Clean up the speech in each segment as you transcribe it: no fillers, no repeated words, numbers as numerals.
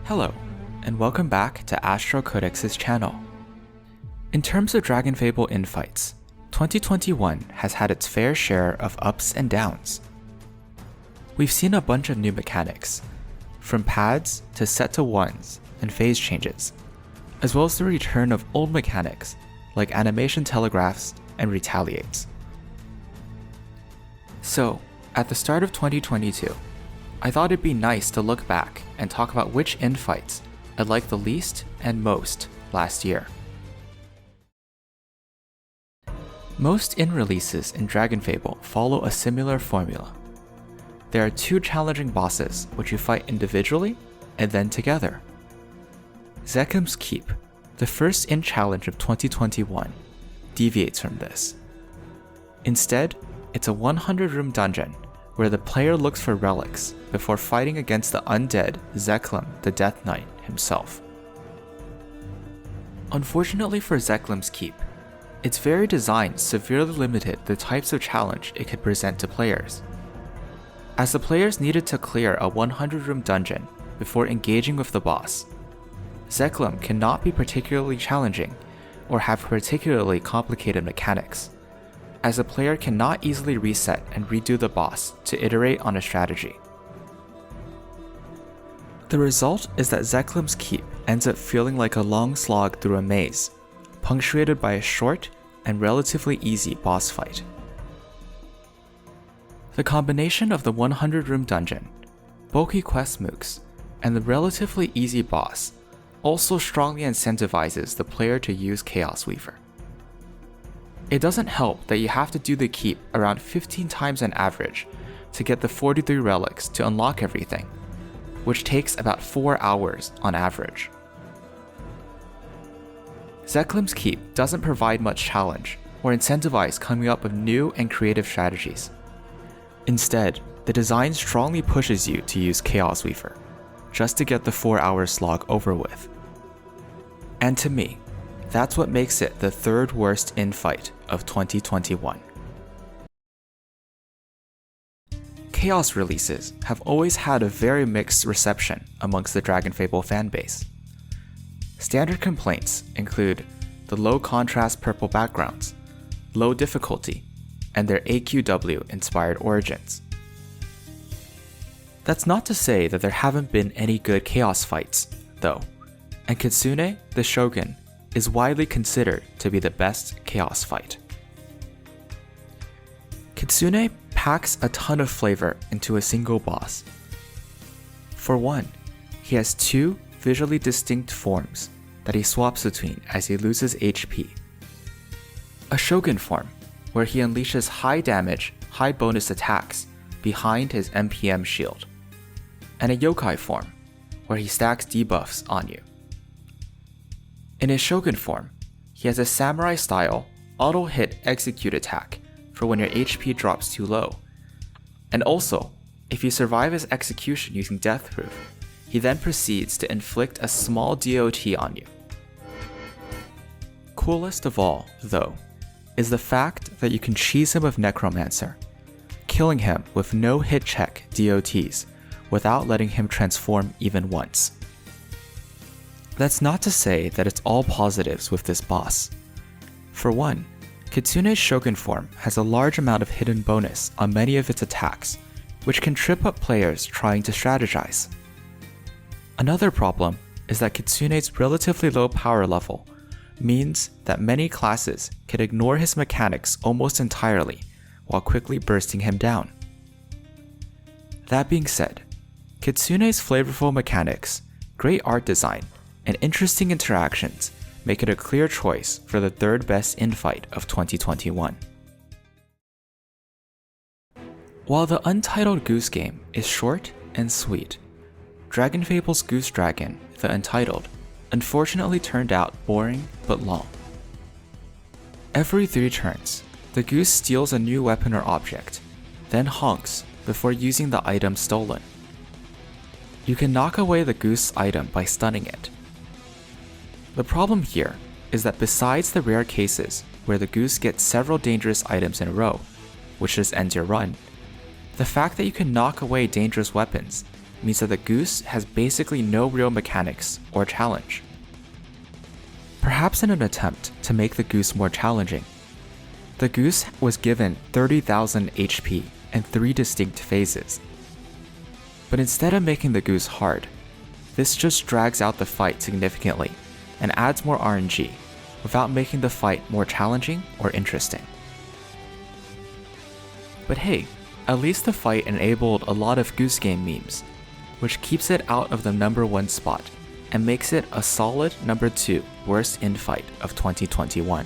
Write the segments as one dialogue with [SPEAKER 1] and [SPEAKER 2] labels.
[SPEAKER 1] Hello, and welcome back to Astro Codex's channel. In terms of DragonFable Inn fights, 2021 has had its fair share of ups and downs. We've seen a bunch of new mechanics, from pads to set to ones and phase changes, as well as the return of old mechanics like animation telegraphs and retaliates. So, at the start of 2022, I thought it'd be nice to look back and talk about which Inn fights I liked the least and most last year. Most Inn releases in DragonFable follow a similar formula. There are two challenging bosses which you fight individually and then together. Zeklem's Keep, the first Inn challenge of 2021, deviates from this. Instead, it's a 100-room dungeon where the player looks for relics before fighting against the undead Zeklem the Death Knight himself. Unfortunately for Zeklem's Keep, its very design severely limited the types of challenge it could present to players. As the players needed to clear a 100-room dungeon before engaging with the boss, Zeklem cannot be particularly challenging or have particularly complicated mechanics, as the player cannot easily reset and redo the boss to iterate on a strategy. The result is that Zeklem's Keep ends up feeling like a long slog through a maze, punctuated by a short and relatively easy boss fight. The combination of the 100-room dungeon, bulky quest mooks, and the relatively easy boss also strongly incentivizes the player to use Chaos Weaver. It doesn't help that you have to do the keep around 15 times on average to get the 43 relics to unlock everything, which takes about 4 hours on average. Zeklem's Keep doesn't provide much challenge or incentivize coming up with new and creative strategies. Instead, the design strongly pushes you to use Chaos Weaver, just to get the 4-hour slog over with. And to me, that's what makes it the third worst Inn fight of 2021. Chaos releases have always had a very mixed reception amongst the DragonFable fanbase. Standard complaints include the low contrast purple backgrounds, low difficulty, and their AQW-inspired origins. That's not to say that there haven't been any good Chaos fights, though, and Kitsune, the Shogun, is widely considered to be the best Chaos fight. Kitsune packs a ton of flavor into a single boss. For one, he has two visually distinct forms that he swaps between as he loses HP. A Shogun form, where he unleashes high damage, high bonus attacks behind his MPM shield, and a Yokai form, where he stacks debuffs on you. In his Shogun form, he has a samurai-style auto-hit execute attack for when your HP drops too low, and also, if you survive his execution using Death Proof, he then proceeds to inflict a small DOT on you. Coolest of all, though, is the fact that you can cheese him with Necromancer, killing him with no hit check DOTs without letting him transform even once. That's not to say that it's all positives with this boss. For one, Kitsune's Shogun form has a large amount of hidden bonus on many of its attacks, which can trip up players trying to strategize. Another problem is that Kitsune's relatively low power level means that many classes can ignore his mechanics almost entirely while quickly bursting him down. That being said, Kitsune's flavorful mechanics, great art design, and interesting interactions make it a clear choice for the third best Inn fight of 2021. While the Untitled Goose Game is short and sweet, DragonFable's Goose Dragon, the Untitled, unfortunately turned out boring but long. Every 3 turns, the goose steals a new weapon or object, then honks before using the item stolen. You can knock away the goose item by stunning it. The problem here is that besides the rare cases where the goose gets several dangerous items in a row, which just ends your run, the fact that you can knock away dangerous weapons means that the goose has basically no real mechanics or challenge. Perhaps in an attempt to make the goose more challenging, the goose was given 30,000 HP and 3 distinct phases. But instead of making the goose hard, this just drags out the fight significantly and adds more RNG without making the fight more challenging or interesting. But hey, at least the fight enabled a lot of goose game memes, which keeps it out of the number 1 spot and makes it a solid number 2 worst in-fight of 2021.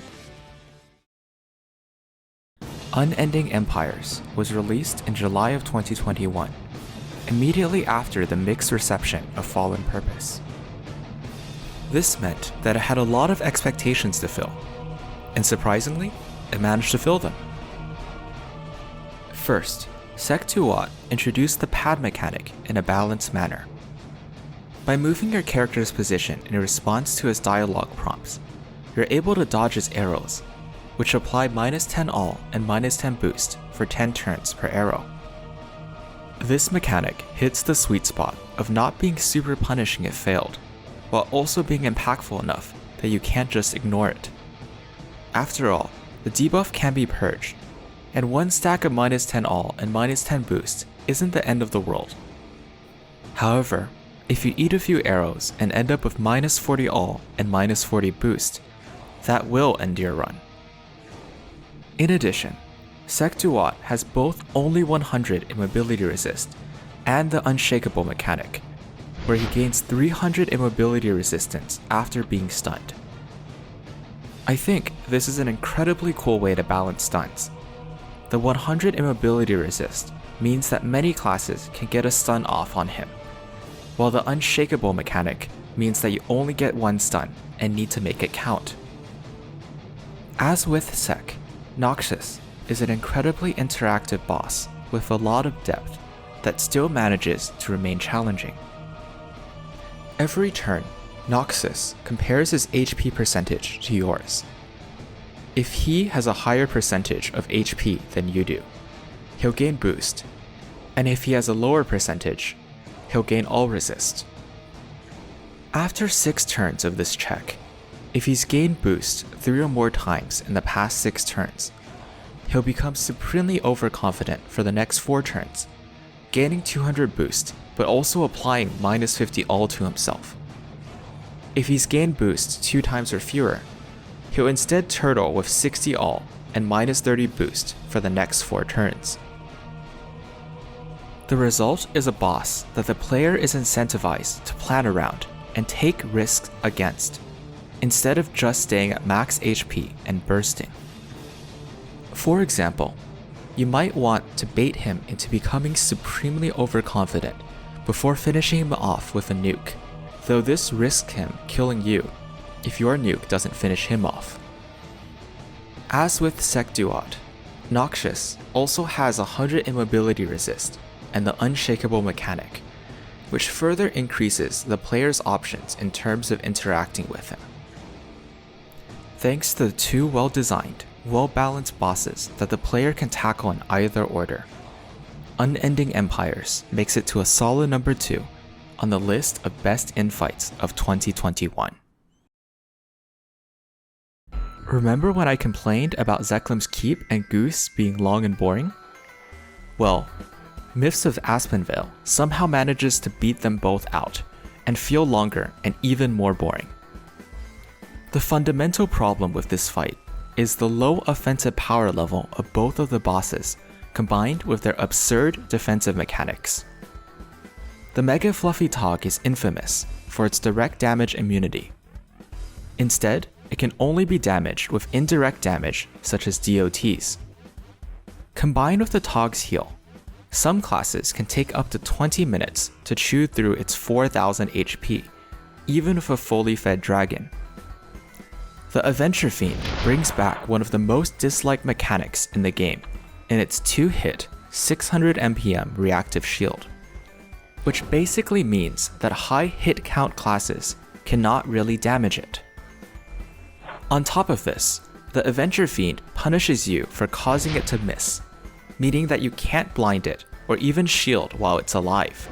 [SPEAKER 1] Unending Empires was released in July of 2021, immediately after the mixed reception of Fallen Purpose. This meant that it had a lot of expectations to fill, and surprisingly, it managed to fill them. First, Outtro introduced the pad mechanic in a balanced manner. By moving your character's position in response to his dialogue prompts, you're able to dodge his arrows, which apply -10 all and -10 boost for 10 turns per arrow. This mechanic hits the sweet spot of not being super punishing if failed, while also being impactful enough that you can't just ignore it. After all, the debuff can be purged, and one stack of -10 all and -10 boost isn't the end of the world. However, if you eat a few arrows and end up with -40 all and -40 boost, that will end your run. In addition, Outtro has both only 100 immobility resist and the Unshakable mechanic, where he gains 300 immobility resistance after being stunned. I think this is an incredibly cool way to balance stuns. The 100 immobility resist means that many classes can get a stun off on him, while the Unshakable mechanic means that you only get one stun and need to make it count. As with Sec, Noxus is an incredibly interactive boss with a lot of depth that still manages to remain challenging. Every turn, Noxus compares his HP percentage to yours. If he has a higher percentage of HP than you do, he'll gain boost, and if he has a lower percentage, he'll gain all resist. After 6 turns of this check, if he's gained boost 3 or more times in the past 6 turns, he'll become supremely overconfident for the next 4 turns, gaining 200 boost but also applying -50 all to himself. If he's gained boost 2 times or fewer, he'll instead turtle with 60 all and -30 boost for the next 4 turns. The result is a boss that the player is incentivized to plan around and take risks against, instead of just staying at max HP and bursting. For example, you might want to bait him into becoming supremely overconfident before finishing him off with a nuke, though this risks him killing you if your nuke doesn't finish him off. As with Outtro, Noxus also has 100 immobility resist and the Unshakable mechanic, which further increases the player's options in terms of interacting with him. Thanks to the 2 well-designed, well-balanced bosses that the player can tackle in either order, Unending Empires makes it to a solid number 2 on the list of best in-fights of 2021. Remember when I complained about Zeklem's Keep and Goose being long and boring? Well, Myths of Aspenvale somehow manages to beat them both out and feel longer and even more boring. The fundamental problem with this fight is the low offensive power level of both of the bosses combined with their absurd defensive mechanics. The Mega Fluffy Tog is infamous for its direct damage immunity. Instead, it can only be damaged with indirect damage such as DOTs. Combined with the Tog's heal, some classes can take up to 20 minutes to chew through its 4000 HP, even with a fully fed dragon. The Adventure Fiend brings back one of the most disliked mechanics in the game in its 2-hit, 600 MPM reactive shield, which basically means that high hit count classes cannot really damage it. On top of this, the Adventure Fiend punishes you for causing it to miss, meaning that you can't blind it or even shield while it's alive.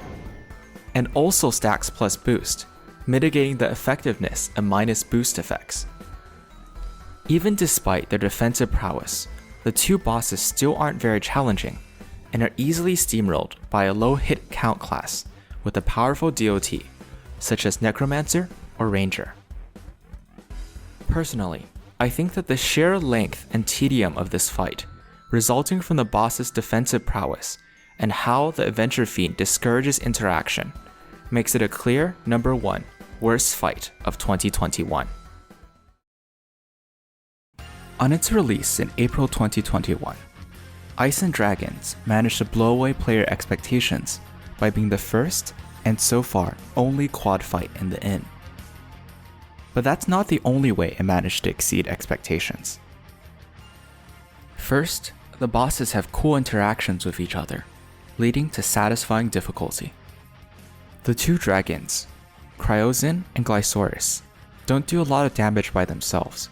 [SPEAKER 1] and also stacks plus boost, mitigating the effectiveness of minus boost effects. Even despite their defensive prowess, the two bosses still aren't very challenging, and are easily steamrolled by a low hit count class with a powerful DOT, such as Necromancer or Ranger. Personally, I think that the sheer length and tedium of this fight, resulting from the boss's defensive prowess and how the Adventure Fiend discourages interaction, makes it a clear number 1 worst fight of 2021. On its release in April 2021, Ice and Dragons managed to blow away player expectations by being the first, and so far only quad fight in the Inn. But that's not the only way it managed to exceed expectations. First, the bosses have cool interactions with each other, leading to satisfying difficulty. The two dragons, Cryozin and Glysaurus, don't do a lot of damage by themselves,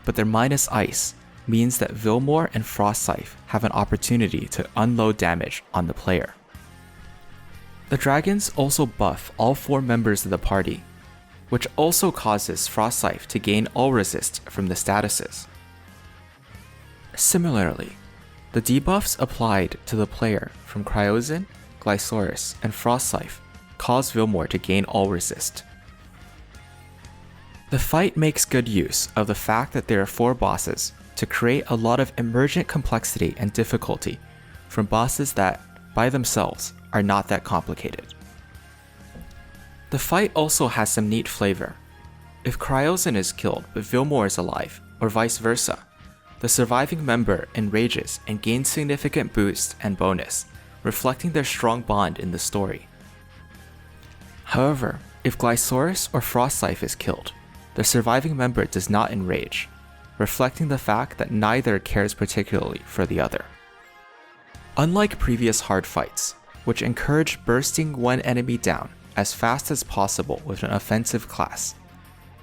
[SPEAKER 1] but their minus ice means that Vilmor and Frostscythe have an opportunity to unload damage on the player. The dragons also buff all 4 members of the party, which also causes Frostscythe to gain all resist from the statuses. Similarly, the debuffs applied to the player from Cryozin, Glysaurus, and Frostscythe cause Vilmor to gain all resist. The fight makes good use of the fact that there are 4 bosses to create a lot of emergent complexity and difficulty from bosses that, by themselves, are not that complicated. The fight also has some neat flavor. If Cryozin is killed but Vilmor is alive, or vice versa, the surviving member enrages and gains significant boost and bonus, reflecting their strong bond in the story. However, if Glysaurus or Frostscythe is killed, the surviving member does not enrage, reflecting the fact that neither cares particularly for the other. Unlike previous hard fights, which encourage bursting one enemy down as fast as possible with an offensive class,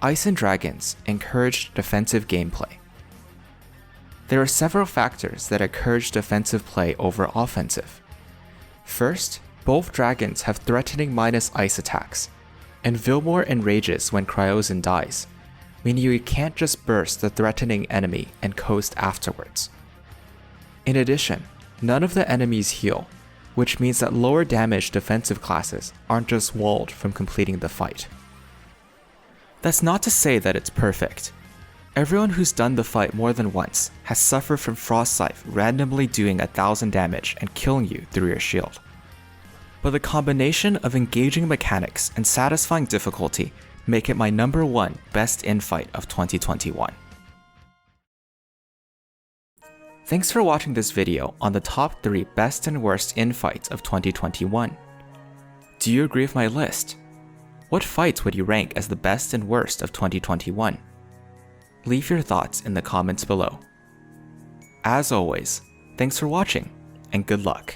[SPEAKER 1] Ice and Dragons encouraged defensive gameplay. There are several factors that encourage defensive play over offensive. First, both dragons have threatening minus ice attacks, and Vilmor enrages when Cryozin dies, meaning you can't just burst the threatening enemy and coast afterwards. In addition, none of the enemies heal, which means that lower damage defensive classes aren't just walled from completing the fight. That's not to say that it's perfect. Everyone who's done the fight more than once has suffered from Frostscythe randomly doing 1000 damage and killing you through your shield. But the combination of engaging mechanics and satisfying difficulty make it my number 1 best Inn fight of 2021. Thanks for watching this video on the top 3 best and worst Inn fights of 2021. Do you agree with my list? What fights would you rank as the best and worst of 2021? Leave your thoughts in the comments below. As always, thanks for watching, and good luck.